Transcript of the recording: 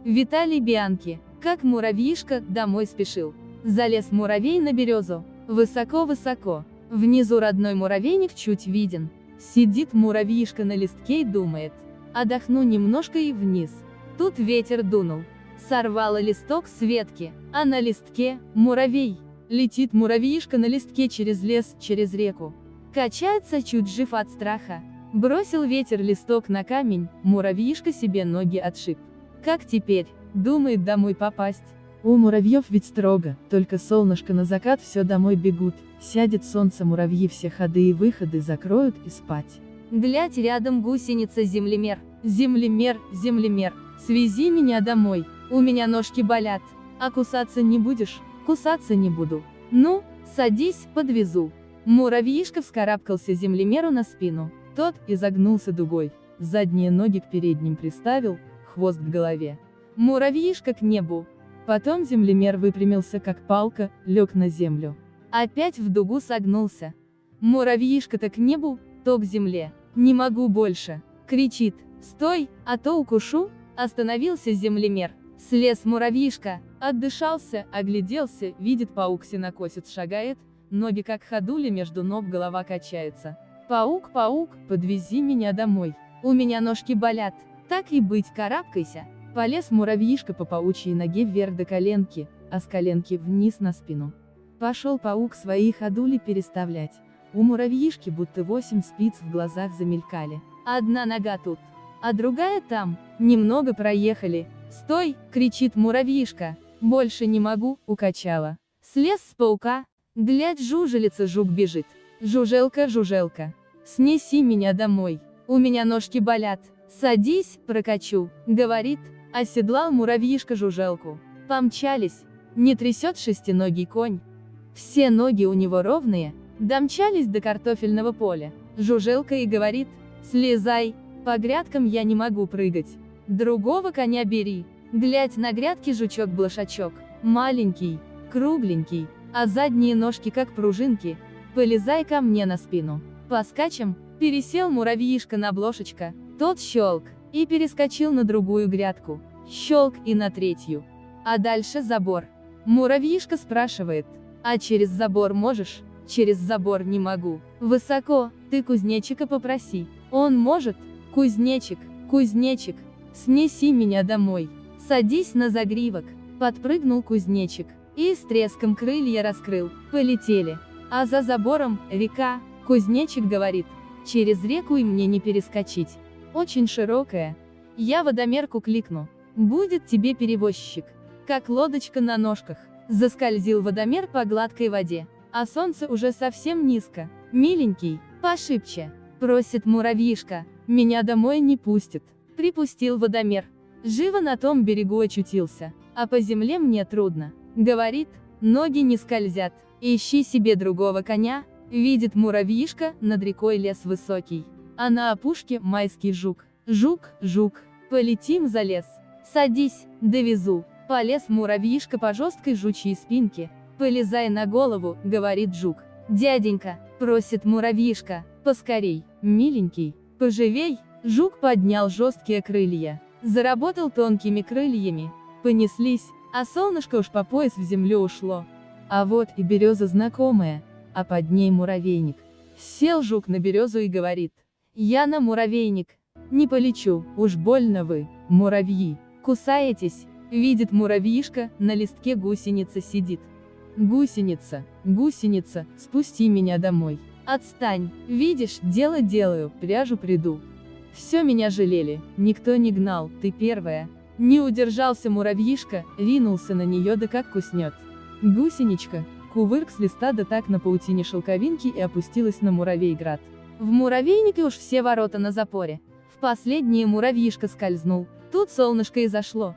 Виталий Бианки. Как муравьишка домой спешил. Залез муравей на березу. Высоко-высоко. Внизу родной муравейник чуть виден. Сидит муравьишка на листке и думает. Отдохну немножко и вниз. Тут ветер дунул. Сорвало листок с ветки, а на листке – муравей. Летит муравьишка на листке через лес, через реку. Качается, чуть жив от страха. Бросил ветер листок на камень, муравьишка себе ноги отшиб. Как теперь, думает, домой попасть? У муравьев ведь строго, только солнышко на закат все домой бегут. Сядет солнце, муравьи все ходы и выходы закроют и спать. Глядь, рядом гусеница-землемер. Землемер, землемер, свези меня домой, у меня ножки болят. А кусаться не будешь? Кусаться не буду. Ну, садись, подвезу. Муравьишка вскарабкался землемеру на спину. Тот изогнулся дугой, задние ноги к передним приставил, хвост к голове. Муравьишка к небу. Потом землемер выпрямился как палка, лег на землю. Опять в дугу согнулся. Муравьишка-то к небу, то к земле. Не могу больше. Кричит. Стой, а то укушу. Остановился землемер. Слез муравьишка, отдышался, огляделся, видит, паук сенокосец шагает, ноги как ходули, между ног голова качается. Паук, паук, подвези меня домой. У меня ножки болят. Так и быть, карабкайся. Полез муравьишка по паучьей ноге вверх до коленки, а с коленки вниз на спину. Пошел паук свои ходули переставлять. У муравьишки будто 8 спиц в глазах замелькали. Одна нога тут, а другая там. Немного проехали. «Стой!» — кричит муравьишка. «Больше не могу!» — укачала. Слез с паука. Глядь, жужелица, жук бежит. «Жужелка, жужелка, снеси меня домой. У меня ножки болят. Садись, прокачу!» — говорит. Оседлал муравьишка жужелку. Помчались. Не трясет шестиногий конь. Все ноги у него ровные. Домчались до картофельного поля. Жужелка и говорит. «Слезай, по грядкам я не могу прыгать. Другого коня бери». Глядь, на грядке жучок-блошачок. Маленький, кругленький, а задние ножки как пружинки. «Полезай ко мне на спину». Поскачем. Пересел муравьишка на блошечка. Тот щелк и перескочил на другую грядку. Щелк и на третью. А дальше забор. Муравьишка спрашивает. «А через забор можешь?» «Через забор не могу. Высоко, ты кузнечика попроси. Он может?» «Кузнечик, кузнечик, снеси меня домой. Садись на загривок». Подпрыгнул кузнечик и с треском крылья раскрыл. Полетели. А за забором река. Кузнечик говорит. «Через реку и мне не перескочить. Очень широкая. Я водомерку кликну. Будет тебе перевозчик. Как лодочка на ножках». Заскользил водомер по гладкой воде. А солнце уже совсем низко. «Миленький, пошибче», — просит муравьишка, — «меня домой не пустит». Припустил водомер. Живо на том берегу очутился. А по земле мне трудно. Говорит, ноги не скользят. Ищи себе другого коня. Видит муравьишка, над рекой лес высокий. А на опушке майский жук. Жук, жук, полетим за лес. Садись, довезу. Полез муравьишка по жесткой жучьей спинке. «Полезай на голову», — говорит жук. «Дяденька», — просит муравьишка, — «поскорей, миленький, поживей». Жук поднял жесткие крылья. Заработал тонкими крыльями. Понеслись, а солнышко уж по пояс в землю ушло. А вот и береза знакомая, а под ней муравейник. Сел жук на березу и говорит. «Я на муравейник. Не полечу, уж больно вы, муравьи, кусаетесь». Видит муравьишка, на листке гусеница сидит. «Гусеница, гусеница, спусти меня домой». «Отстань, видишь, дело делаю, пряжу приду». Все меня жалели, никто не гнал, ты первая. Не удержался муравьишка, ринулся на нее, да как куснет. Гусеничка, кувырк с листа, да так на паутине шелковинки и опустилась на муравейград. В муравейнике уж все ворота на запоре. В последнее муравьишка скользнул, тут солнышко и зашло.